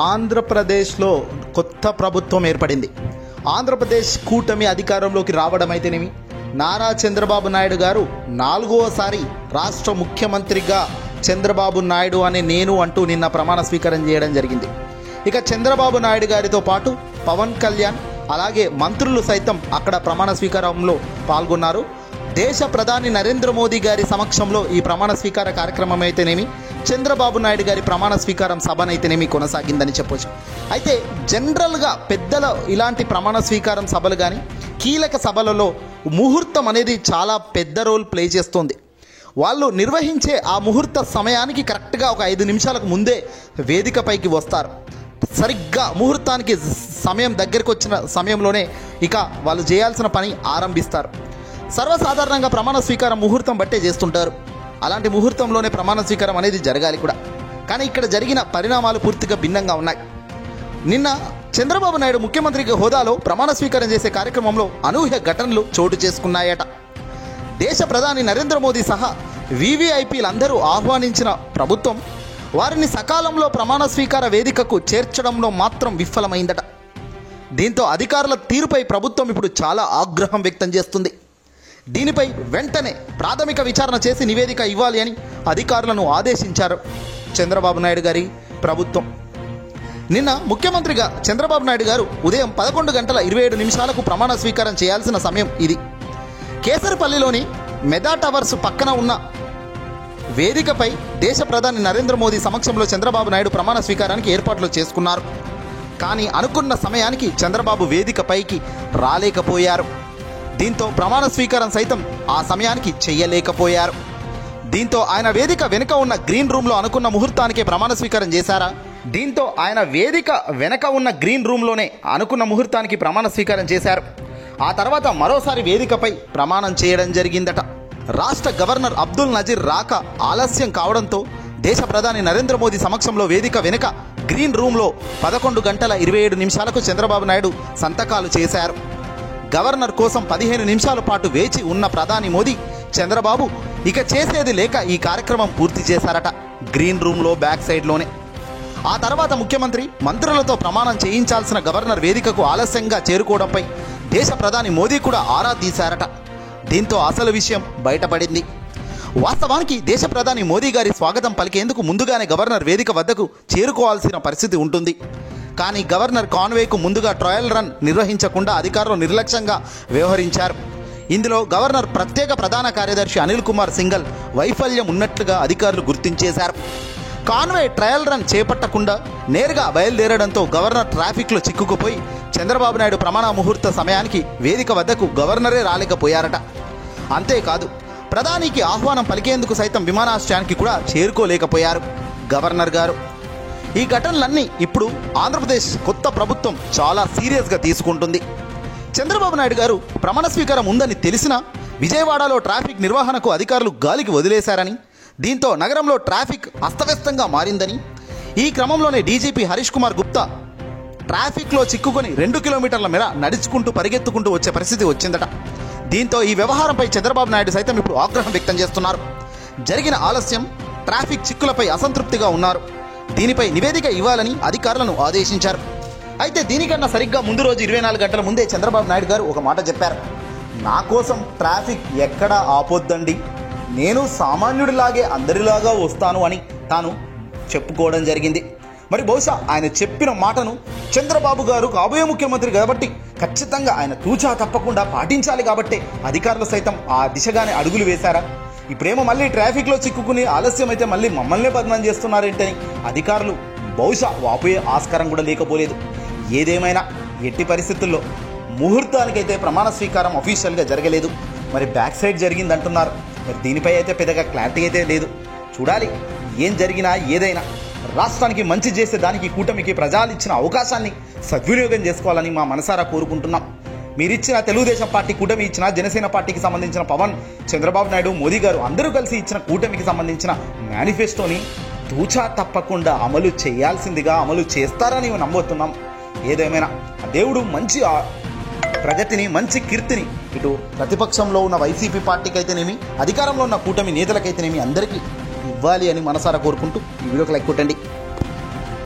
ఆంధ్రప్రదేశ్లో కొత్త ప్రభుత్వం ఏర్పడింది. ఆంధ్రప్రదేశ్ కూటమి అధికారంలోకి రావడం అయితేనేమి, నారా చంద్రబాబు నాయుడు గారు 4వసారి రాష్ట్ర ముఖ్యమంత్రిగా చంద్రబాబు నాయుడు అనే నేను అంటూ నిన్న ప్రమాణ స్వీకారం చేయడం జరిగింది. ఇక చంద్రబాబు నాయుడు గారితో పాటు పవన్ కళ్యాణ్ అలాగే మంత్రులు సైతం అక్కడ ప్రమాణ స్వీకారంలో పాల్గొన్నారు. దేశ ప్రధాని నరేంద్ర మోదీ గారి సమక్షంలో ఈ ప్రమాణ స్వీకార కార్యక్రమం అయితేనేమి, చంద్రబాబు నాయుడు గారి ప్రమాణ స్వీకారం సభనైతేనేమి కొనసాగిందని చెప్పొచ్చు. అయితే జనరల్గా పెద్దల ఇలాంటి ప్రమాణ స్వీకారం సభలు కానీ కీలక సభలలో ముహూర్తం అనేది చాలా పెద్ద రోల్ ప్లే చేస్తుంది. వాళ్ళు నిర్వహించే ఆ ముహూర్త సమయానికి కరెక్ట్గా ఒక 5 నిమిషాలకు ముందే వేదికపైకి వస్తారు. సరిగ్గా ముహూర్తానికి సమయం దగ్గరికి వచ్చిన సమయంలోనే ఇక వాళ్ళు చేయాల్సిన పని ఆరంభిస్తారు. సర్వసాధారణంగా ప్రమాణ స్వీకారం ముహూర్తం బట్టే చేస్తుంటారు. అలాంటి ముహూర్తంలోనే ప్రమాణ స్వీకారం అనేది జరగాలి కూడా. కానీ ఇక్కడ జరిగిన పరిణామాలు పూర్తిగా భిన్నంగా ఉన్నాయి. నిన్న చంద్రబాబు నాయుడు ముఖ్యమంత్రి హోదాలో ప్రమాణ స్వీకారం చేసే కార్యక్రమంలో అనూహ్య ఘటనలు చోటు చేసుకున్నాయట. దేశ ప్రధాని నరేంద్ర మోదీ సహా వీవీఐపీలందరూ ఆహ్వానించిన ప్రభుత్వం వారిని సకాలంలో ప్రమాణ స్వీకార వేదికకు చేర్చడంలో మాత్రం విఫలమైందట. దీంతో అధికారుల తీరుపై ప్రభుత్వం ఇప్పుడు చాలా ఆగ్రహం వ్యక్తం చేస్తుంది. దీనిపై వెంటనే ప్రాథమిక విచారణ చేసి నివేదిక ఇవ్వాలి అని అధికారులను ఆదేశించారు చంద్రబాబు నాయుడు గారి ప్రభుత్వం. నిన్న ముఖ్యమంత్రిగా చంద్రబాబు నాయుడు గారు ఉదయం 11:27 ప్రమాణ స్వీకారం చేయాల్సిన సమయం ఇది. కేసరపల్లిలోని మెదా టవర్స్ పక్కన ఉన్న వేదికపై దేశ ప్రధాని నరేంద్ర మోదీ సమక్షంలో చంద్రబాబు నాయుడు ప్రమాణ స్వీకారానికి ఏర్పాట్లు చేసుకున్నారు. కానీ అనుకున్న సమయానికి చంద్రబాబు వేదికపైకి రాలేకపోయారు. దీంతో ప్రమాణ స్వీకారం సైతం ఆ సమయానికి చెయ్యలేకపోయారు. దీంతో ఆయన వేదిక వెనుక ఉన్న గ్రీన్ రూమ్లో అనుకున్న ముహూర్తానికే ప్రమాణ స్వీకారం చేశారా? దీంతో ఆయన వేదిక వెనక ఉన్న గ్రీన్ రూమ్లోనే అనుకున్న ముహూర్తానికి ప్రమాణ స్వీకారం చేశారు. ఆ తర్వాత మరోసారి వేదికపై ప్రమాణం చేయడం జరిగిందట. రాష్ట్ర గవర్నర్ అబ్దుల్ నజీర్ రాక ఆలస్యం కావడంతో దేశ ప్రధాని నరేంద్ర మోదీ సమక్షంలో వేదిక వెనుక గ్రీన్ రూమ్లో 11:27 చంద్రబాబు నాయుడు సంతకాలు చేశారు. గవర్నర్ కోసం 15 నిమిషాల పాటు వేచి ఉన్న ప్రధాని మోదీ చంద్రబాబు ఇక చేసేది లేక ఈ కార్యక్రమం పూర్తి చేశారట గ్రీన్ రూమ్లో బ్యాక్ సైడ్లోనే. ఆ తర్వాత ముఖ్యమంత్రి మంత్రులతో ప్రమాణం చేయించాల్సిన గవర్నర్ వేదికకు ఆలస్యంగా చేరుకోవడంపై దేశ ప్రధాని మోదీ కూడా ఆరా తీశారట. దీంతో అసలు విషయం బయటపడింది. వాస్తవానికి దేశ ప్రధాని మోదీ గారి స్వాగతం పలికేందుకు ముందుగానే గవర్నర్ వేదిక వద్దకు చేరుకోవాల్సిన పరిస్థితి ఉంటుంది. కానీ గవర్నర్ కాన్వేకు ముందుగా ట్రయల్ రన్ నిర్వహించకుండా అధికారులు నిర్లక్ష్యంగా వ్యవహరించారు. ఇందులో గవర్నర్ ప్రత్యేక ప్రధాన కార్యదర్శి అనిల్ కుమార్ సింఘల్ వైఫల్యం ఉన్నట్లుగా అధికారులు గుర్తించేశారు. కాన్వే ట్రయల్ రన్ చేపట్టకుండా నేరుగా బయలుదేరడంతో గవర్నర్ ట్రాఫిక్లో చిక్కుకుపోయి చంద్రబాబు నాయుడు ప్రమాణ ముహూర్త సమయానికి వేదిక వద్దకు గవర్నరే రాలేకపోయారట. అంతేకాదు ప్రధానికి ఆహ్వానం పలికేందుకు సైతం విమానాశ్రయానికి కూడా చేరుకోలేకపోయారు గవర్నర్ గారు. ఈ ఘటనలన్నీ ఇప్పుడు ఆంధ్రప్రదేశ్ కొత్త ప్రభుత్వం చాలా సీరియస్గా తీసుకుంటుంది. చంద్రబాబు నాయుడు గారు ప్రమాణ స్వీకారం ఉందని తెలిసినా విజయవాడలో ట్రాఫిక్ నిర్వహణకు అధికారులు గాలికి వదిలేశారని, దీంతో నగరంలో ట్రాఫిక్ అస్తవ్యస్తంగా మారిందని, ఈ క్రమంలోనే డీజీపీ హరీష్ కుమార్ గుప్తా ట్రాఫిక్లో చిక్కుకొని 2 కిలోమీటర్ల మేర నడుచుకుంటూ పరిగెత్తుకుంటూ వచ్చే పరిస్థితి వచ్చిందట. దీంతో ఈ వ్యవహారంపై చంద్రబాబు నాయుడు సైతం ఇప్పుడు ఆగ్రహం వ్యక్తం చేస్తున్నారు. జరిగిన ఆలస్యం, ట్రాఫిక్ చిక్కులపై అసంతృప్తిగా ఉన్నారు. దీనిపై నివేదిక ఇవ్వాలని అధికారులను ఆదేశించారు. అయితే దీనికన్నా సరిగ్గా ముందు రోజు 24 గంటల ముందే చంద్రబాబు నాయుడు గారు ఒక మాట చెప్పారు. నా కోసం ట్రాఫిక్ ఎక్కడా ఆపొద్దండి, నేను సామాన్యుడిలాగే అందరిలాగా వస్తాను అని తాను చెప్పుకోవడం జరిగింది. మరి బహుశా ఆయన చెప్పిన మాటను చంద్రబాబు గారు కాబోయే ముఖ్యమంత్రి కాబట్టి ఖచ్చితంగా ఆయన తూచా తప్పకుండా పాటించాలి కాబట్టి అధికారులు సైతం ఆ దిశగానే అడుగులు వేశారా? ఇప్పుడేమో మళ్ళీ ట్రాఫిక్లో చిక్కుకుని ఆలస్యం అయితే మళ్ళీ మమ్మల్నే బదనాం చేస్తున్నారేంటని అధికారులు బహుశా వాపోయే ఆస్కారం కూడా లేకపోలేదు. ఏదేమైనా ఎట్టి పరిస్థితుల్లో ముహూర్తానికైతే ప్రమాణ స్వీకారం అఫీషియల్గా జరగలేదు. మరి బ్యాక్ సైడ్ జరిగింది అంటున్నారు. మరి దీనిపై అయితే పెద్దగా క్లారిటీ అయితే లేదు. చూడాలి. ఏం జరిగినా ఏదైనా రాష్ట్రానికి మంచి చేసే దానికి కూటమికి ప్రజలు ఇచ్చిన అవకాశాన్ని సద్వినియోగం చేసుకోవాలని మా మనసారా కోరుకుంటున్నాం. మీరిచ్చిన తెలుగుదేశం పార్టీ కూటమి ఇచ్చిన జనసేన పార్టీకి సంబంధించిన పవన్, చంద్రబాబు నాయుడు, మోదీ గారు అందరూ కలిసి ఇచ్చిన కూటమికి సంబంధించిన మేనిఫెస్టోని తూచా తప్పకుండా అమలు చేయాల్సిందిగా అమలు చేస్తారని నమ్ముతున్నాం. ఏదేమైనా దేవుడు మంచి ప్రగతిని, మంచి కీర్తిని ఇటు ప్రతిపక్షంలో ఉన్న వైసీపీ పార్టీకి అయితేనేమి, అధికారంలో ఉన్న కూటమి నేతలకైతేనేమి అందరికీ ఇవ్వాలి అని మనసారా కోరుకుంటూ ఈ వీడియోకి లైక్ కొట్టండి.